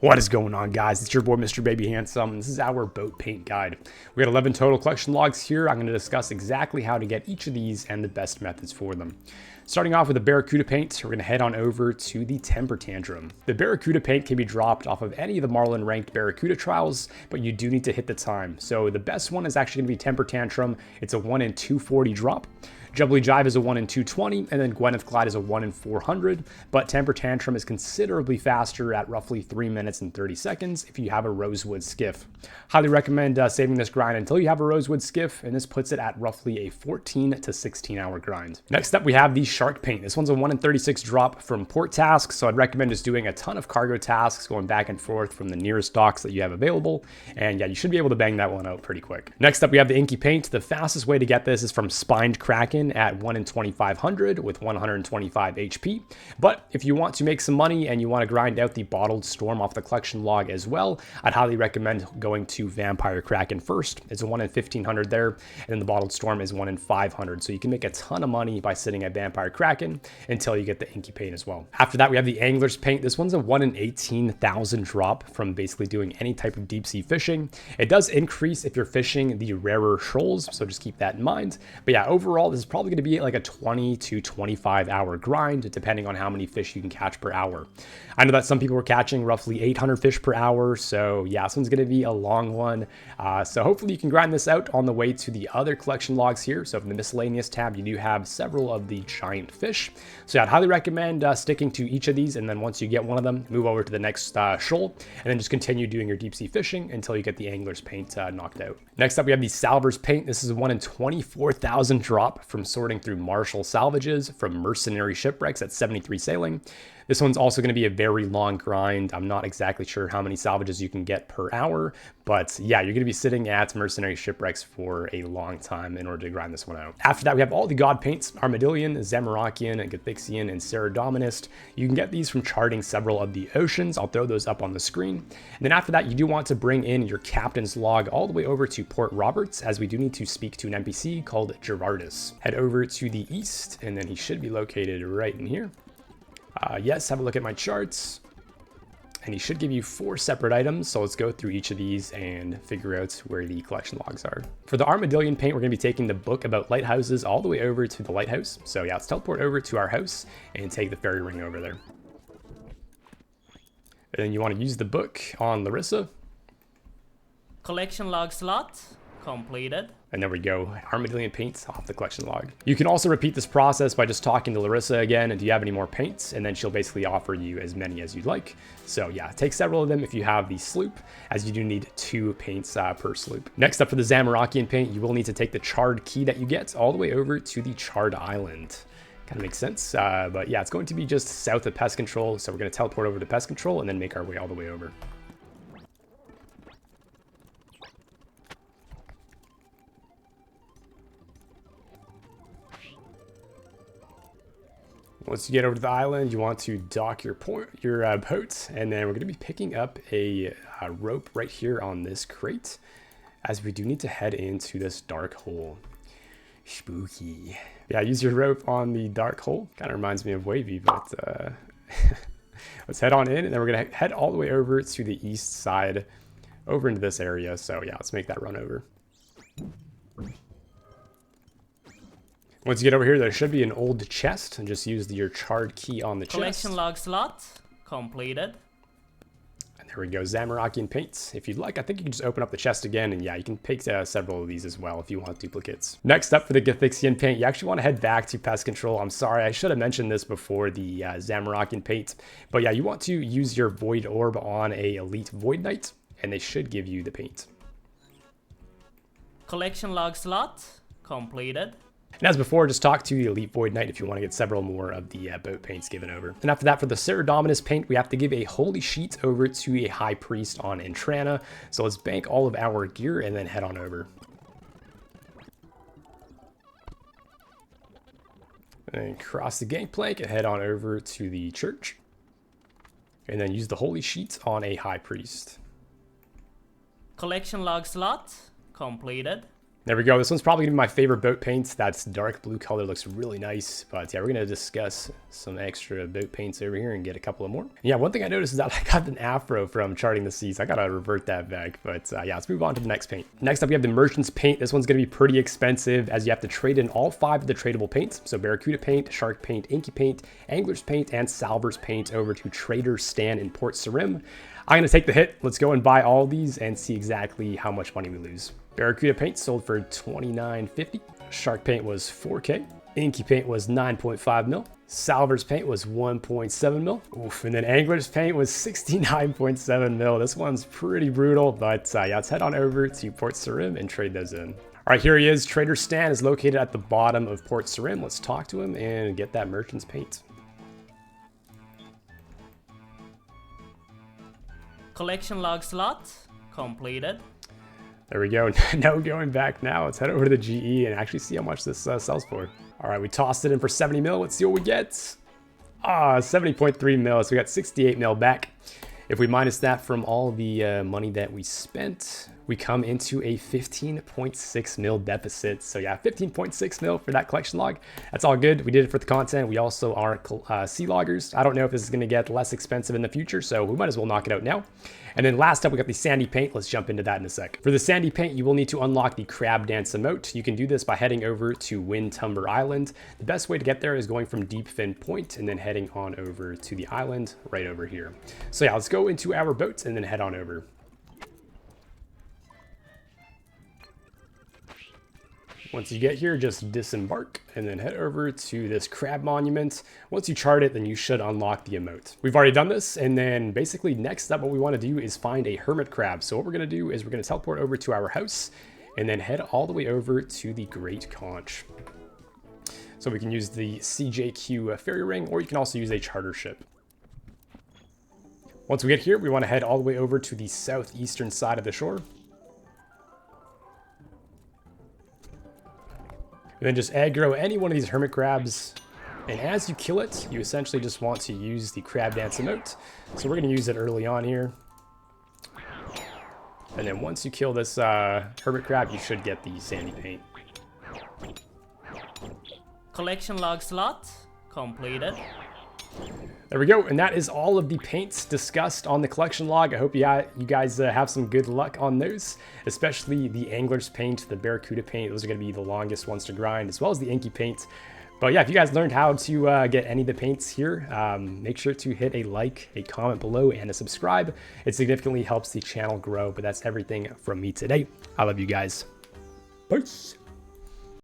What is going on, guys? It's your boy MrBabyHandsome. This is our boat paint guide. We got 11 total collection logs here. I'm going to discuss exactly how to get each of these and the best methods for them. Starting off with the Barracuda Paint, we're going to head on over to the Temper Tantrum. The Barracuda Paint can be dropped off of any of the Marlin ranked Barracuda trials, but you do need to hit the time. So the best one is actually going to be Temper Tantrum. It's a 1 in 240 drop. Jubbly Jive is a 1 in 220, and then Gwyneth Glide is a 1 in 400, but Temper Tantrum is considerably faster at roughly 3 minutes and 30 seconds if you have a rosewood skiff. Highly recommend saving this grind until you have a rosewood skiff, and this puts it at roughly a 14 to 16 hour grind. Next up, we have the Shark Paint. This one's a 1 in 36 drop from port tasks, so I'd recommend just doing a ton of cargo tasks, going back and forth from the nearest docks that you have available, and yeah, you should be able to bang that one out pretty quick. Next up, we have the Inky Paint. The fastest way to get this is from Spined Kraken at 1 in 2500 with 125 HP. But if you want to make some money and you want to grind out the Bottled Storm off the collection log as well, I'd highly recommend going to Vampire Kraken first. It's a 1 in 1500 there, and then the Bottled Storm is 1 in 500. So you can make a ton of money by sitting at Vampire Kraken until you get the Inky Paint as well. After that, we have the Angler's Paint. This one's a 1 in 18,000 drop from basically doing any type of deep sea fishing. It does increase if you're fishing the rarer shoals, so just keep that in mind. But yeah, overall, this is probably going to be like a 20 to 25 hour grind, depending on how many fish you can catch per hour. I know that some people were catching roughly 800 fish per hour, so yeah, this one's going to be a long one. So hopefully you can grind this out on the way to the other collection logs here. So from the miscellaneous tab, you do have several of the giant fish. So yeah, I'd highly recommend sticking to each of these, and then once you get one of them, move over to the next shoal, and then just continue doing your deep sea fishing until you get the Angler's Paint knocked out. Next up, we have the Salvor's Paint. This is a 1 in 24,000 drop from sorting through Marshall salvages from mercenary shipwrecks at 73 sailing. This one's also going to be a very long grind. I'm not exactly sure how many salvages you can get per hour, but yeah, you're going to be sitting at mercenary shipwrecks for a long time in order to grind this one out. After that, we have all the god paints: Armadylean, Zamorakian, Guthixian, and Saradominist. You can get these from charting several of the oceans. I'll throw those up on the screen. And then after that, you do want to bring in your captain's log all the way over to Port Roberts, as we do need to speak to an NPC called Gerardus. Head over to the east, and then he should be located right in here. Yes, have a look at my charts, and he should give you 4 separate items. So let's go through each of these and figure out where the collection logs are. For the Armadylean Paint, we're going to be taking the book about lighthouses all the way over to the lighthouse. So yeah, let's teleport over to our house and take the fairy ring over there. And then you want to use the book on Larissa. Collection log slot completed. And there we go, Armadylean Paint off the collection log. You can also repeat this process by just talking to Larissa again, and do you have any more paints? And then she'll basically offer you as many as you'd like. So yeah, take several of them if you have the sloop, as you do need 2 paints per sloop. Next up, for the Zamorakian Paint, you will need to take the charred key that you get all the way over to the charred island. Kind of makes sense, but yeah, it's going to be just south of pest control. So we're going to teleport over to pest control and then make our way all the way over. Once you get over to the island, you want to dock your boat, and then we're going to be picking up a rope right here on this crate, as we do need to head into this dark hole. Spooky. Yeah, use your rope on the dark hole. Kind of reminds me of Wavy, but let's head on in, and then we're going to head all the way over to the east side, over into this area. So yeah, let's make that run over. Once you get over here, there should be an old chest, and just use your charred key on the chest. Collection log slot completed. And there we go, Zamorakian Paint. If you'd like, I think you can just open up the chest again, and yeah, you can pick several of these as well if you want duplicates. Next up, for the Guthixian Paint, you actually want to head back to pest control. I'm sorry, I should have mentioned this before the Zamorakian Paint, but yeah, you want to use your Void Orb on a Elite Void Knight, and they should give you the paint. Collection log slot completed. And as before, just talk to the Elite Void Knight if you want to get several more of the boat paints given over. And after that, for the Saradominist Paint, we have to give a Holy Sheet over to a High Priest on Entrana. So let's bank all of our gear and then head on over. And cross the gangplank and head on over to the church. And then use the Holy Sheet on a High Priest. Collection log slot completed. There we go. This one's probably gonna be my favorite boat paint. That's dark blue color, looks really nice. But yeah, we're gonna discuss some extra boat paints over here and get a couple of more. Yeah, one thing I noticed is that I got an afro from charting the seas. I gotta revert that back. But yeah, let's move on to the next paint. Next up, we have the Merchant's Paint. This one's gonna be pretty expensive as you have to trade in all 5 of the tradable paints. So Barracuda Paint, Shark Paint, Inky Paint, Angler's Paint, and Salvor's Paint over to Trader Stan in Port Sarim. I'm gonna take the hit. Let's go and buy all these and see exactly how much money we lose. Barracuda Paint sold for $29.50. Shark Paint was $4K. Inky Paint was 9.5 mil. Salvor's Paint was 1.7 mil. Oof, and then Angler's Paint was 69.7 mil. This one's pretty brutal, but yeah, let's head on over to Port Sarim and trade those in. All right, here he is. Trader Stan is located at the bottom of Port Sarim. Let's talk to him and get that Merchant's Paint. Collection log slot completed. There we go. No going back now. Let's head over to the GE and actually see how much this sells for. All right, we tossed it in for 70 mil. Let's see what we get. 70.3 mil. So we got 68 mil back. If we minus that from all the money that we spent, we come into a 15.6 mil deficit. So yeah, 15.6 mil for that collection log. That's all good. We did it for the content. We also are sea loggers. I don't know if this is going to get less expensive in the future, so we might as well knock it out now. And then last up, we got the Sandy Paint. Let's jump into that in a sec. For the Sandy Paint, you will need to unlock the Crab Dance emote. You can do this by heading over to Windtumber Island. The best way to get there is going from Deep Fin Point and then heading on over to the island right over here. So yeah, let's go into our boat and then head on over. Once you get here, just disembark and then head over to this crab monument. Once you chart it, then you should unlock the emote. We've already done this, and then basically next up what we want to do is find a hermit crab. So what we're going to do is we're going to teleport over to our house and then head all the way over to the Great Conch. So we can use the CJQ ferry ring, or you can also use a charter ship. Once we get here, we want to head all the way over to the southeastern side of the shore. And then just aggro any one of these hermit crabs. And as you kill it, you essentially just want to use the crab dance emote. So we're going to use it early on here. And then once you kill this hermit crab, you should get the Sandy Paint. Collection log slot completed. There we go, and that is all of the paints discussed on the collection log. I hope you guys have some good luck on those, especially the Angler's Paint, the Barracuda Paint. Those are going to be the longest ones to grind, as well as the Inky Paint. But yeah, if you guys learned how to get any of the paints here, make sure to hit a like, a comment below, and a subscribe. It significantly helps the channel grow, but that's everything from me today. I love you guys. Peace.